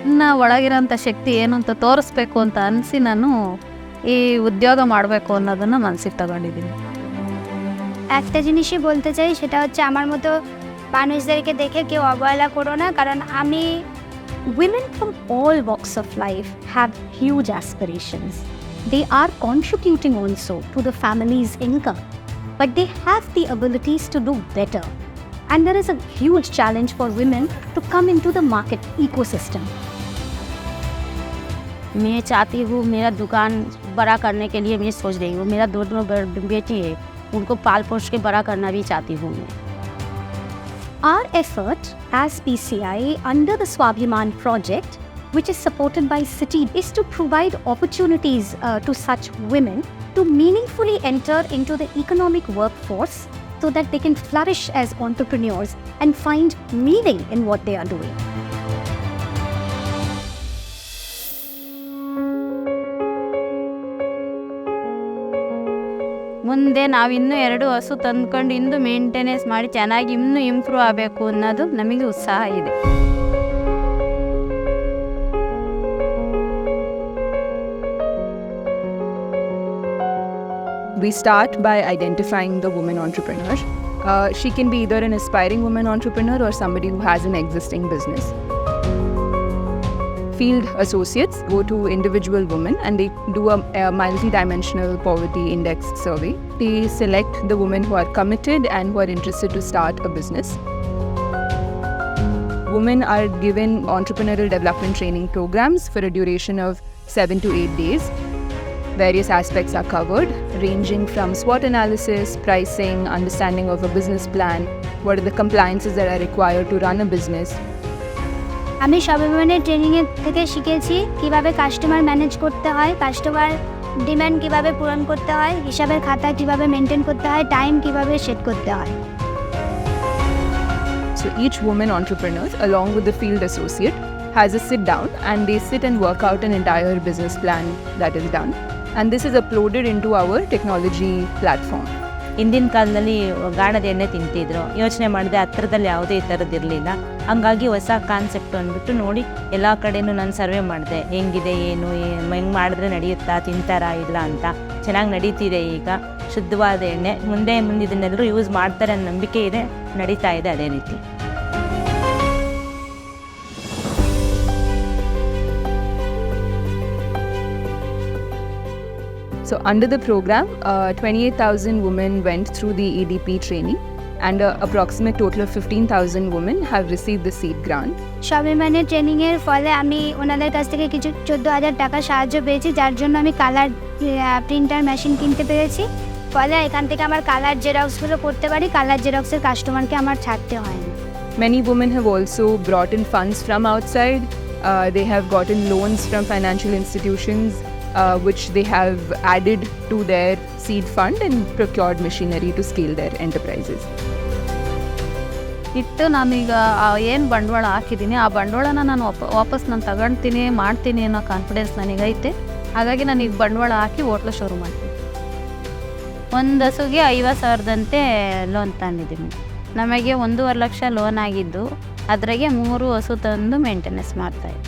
ನನ್ನ ಒಳಗಿರೋಂಥ ಶಕ್ತಿ ಏನು ಅಂತ ತೋರಿಸ್ಬೇಕು ಅಂತ ಅನಿಸಿ ನಾನು ಈ উদ্যোগ ಮಾಡಬೇಕು ಅನ್ನೋದನ್ನು ಮನಸ್ಸಿಗೆ ತಗೊಂಡಿದ್ದೀನಿ. একটা জিনিসই বলতে চাই, সেটা হচ্ছে আমার মতো মানুষদেরকে দেখে কেউ অবহেলা করো না, কারণ আমি Women from all walks of life have huge aspirations. They are contributing also to the family's income, but they have the abilities to do better. And there is a huge challenge for women to come into the market ecosystem. मैं चाहती हूँ मेरा दुकान बड़ा करने के लिए मैं सोच रही हूँ. मेरा दोनों बेटी है, उनको पाल पोष के बड़ा करना भी चाहती हूँ मैं. Our effort as PCI under the Swabhiman project, which is supported by City, is to provide opportunities to such women to meaningfully enter into the economic workforce so that they can flourish as entrepreneurs and find meaning in what they are doing. ಮುಂದೆ ನಾವಿನ್ನೂ 2 ಹಸು ತಂದ್ಕೊಂಡು ಇನ್ನೂ maintenance ಮಾಡಿ ಚೆನ್ನಾಗಿ ಇನ್ನೂ improve ಆಗಬೇಕು ಅನ್ನೋದು ನಮಗೆ ಉತ್ಸಾಹ ಇದೆ. We start by identifying the woman entrepreneur. She can be either an aspiring woman entrepreneur or somebody who has an existing business. Field associates go to individual women and they do a multi-dimensional poverty index survey. They select the women who are committed and who are interested to start a business. Women are given entrepreneurial development training programs for a duration of 7 to 8 days. Various aspects are covered, ranging from SWOT analysis, pricing, understanding of a business plan, what are the compliances that are required to run a business. আমি স্বাভিমানের ট্রেনিংয়ের থেকে শিখেছি কিভাবে customer manage করতে হয়, customer demand কিভাবে পূরণ করতে হয়, হিসাবের খাতা কিভাবে মেনটেন করতে হয়, টাইম কিভাবে সেট করতে হয়. So each woman entrepreneur, along with the field associate, has a sit down and they sit and work out an entire business plan that is done. And this is uploaded into our technology platform. ಹಿಂದಿನ ಕಾಲದಲ್ಲಿ ಗಾಣದ ಎಣ್ಣೆ ತಿಂತಿದ್ರು. ಯೋಚನೆ ಮಾಡಿದೆ ಹತ್ರದಲ್ಲಿ ಯಾವುದೇ ಈ ಥರದ್ದು ಇರಲಿಲ್ಲ. ಹಂಗಾಗಿ ಹೊಸ ಕಾನ್ಸೆಪ್ಟ್ ಅಂದ್ಬಿಟ್ಟು ನೋಡಿ ಎಲ್ಲ ಕಡೆನೂ ನಾನು ಸರ್ವೆ ಮಾಡಿದೆ, ಹೆಂಗಿದೆ ಏನು ಹೆಂಗೆ ಮಾಡಿದ್ರೆ ನಡೆಯುತ್ತಾ, ತಿಂತಾರಾ ಇಲ್ಲ ಅಂತ. ಚೆನ್ನಾಗಿ ನಡೀತಿದೆ ಈಗ. ಶುದ್ಧವಾದ ಎಣ್ಣೆ ಮುಂದೆ ಇದನ್ನೆಲ್ಲರೂ ಯೂಸ್ ಮಾಡ್ತಾರೆ ಅನ್ನೋ ನಂಬಿಕೆ ಇದೆ, ನಡೀತಾ ಇದೆ ಅದೇ ರೀತಿ. So under the program, 28,000 women went through the EDP training and approximate total of 15,000 women have received the seed grant. স্বাভিমানের ট্রেনিংয়ের ফলে আমি ওনাদের কাছ থেকে কিছু 14,000 টাকা সাহায্য পেয়েছি, যার জন্য আমি কালার প্রিন্টার মেশিন কিনতে পেরেছি। ফলে এখান থেকে আমার কালার জেরক্সগুলো করতে পারি, কালার জেরক্সের কাস্টমারকে আমার ছাড়তে হয় না। Many women have also brought in funds from outside. They have gotten loans from financial institutions, which they have added to their seed fund and procured machinery to scale their enterprises. ಇಟ್ಟು ನಾನೀಗ ಏನು ಬಂಡವಾಳ ಹಾಕಿದ್ದೀನಿ ಆ ಬಂಡವಾಳನ ನಾನು ವಾಪಸ್ ನಾನು ತಗೊಳ್ತೀನಿ ಮಾಡ್ತೀನಿ ಅನ್ನೋ ಕಾನ್ಫಿಡೆನ್ಸ್ ನನಗೈತೆ. ಹಾಗಾಗಿ ನಾನು ಈಗ ಬಂಡವಾಳ ಹಾಕಿ ಹೋಟ್ಲು ಶುರು ಮಾಡ್ತೀನಿ. ಒಂದು ಹಸುಗೆ 50,000ದಂತೆ ಲೋನ್ ತಂದಿದ್ದೀನಿ. ನಮಗೆ 1.5 ಲಕ್ಷ ಲೋನ್ ಆಗಿದ್ದು ಅದ್ರಾಗೆ 3 ಹಸು ತಂದು ಮೇಂಟೆನೆನ್ಸ್ ಮಾಡ್ತಾಯಿದ್ದೆ.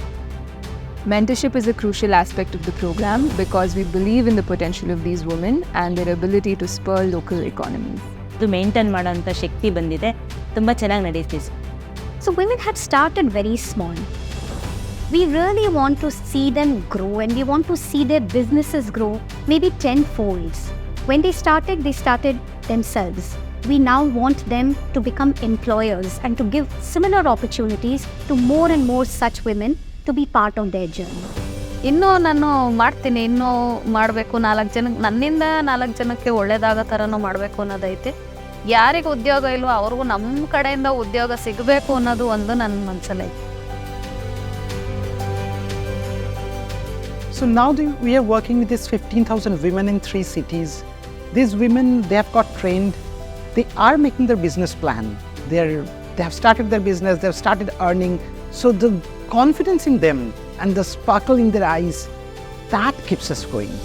Mentorship is a crucial aspect of the program because we believe in the potential of these women and their ability to spur local economies. ಇದು ಮೇಂಟೈನ್ ಮಾಡೋಂಥ ಶಕ್ತಿ ಬಂದಿದೆ, ತುಂಬ ಚೆನ್ನಾಗಿ ನಡೀತಿದೆ. So women have started very small. We really want to see them grow and we want to see their businesses grow maybe 10 folds. When they started themselves. We now want them to become employers and to give similar opportunities to more and more such women to be part of their journey. ಇನ್ನೂ ನಾನು ಮಾಡ್ತೀನಿ, ಇನ್ನೂ ಮಾಡಬೇಕು, 4 ಜನಕ್ಕೆ ನನ್ನಿಂದ 4 ಜನಕ್ಕೆ ಒಳ್ಳೇದಾಗೋ ಥರನೂ ಮಾಡಬೇಕು ಅನ್ನೋದೈತೆ. ಯಾರಿಗೆ ಉದ್ಯೋಗ ಇಲ್ವೋ ಅವ್ರಿಗೂ ನಮ್ಮ ಕಡೆಯಿಂದ ಉದ್ಯೋಗ ಸಿಗಬೇಕು ಅನ್ನೋದು ಒಂದು ನನ್ನ ಮನಸ್ಸಲ್ಲೈತೆ. So now we are working with these 15,000 women in 3 cities. These women, they have got trained. They are making their business plan. They have started their business. They have started earning. So the confidence in them and the sparkle in their eyes, that keeps us going.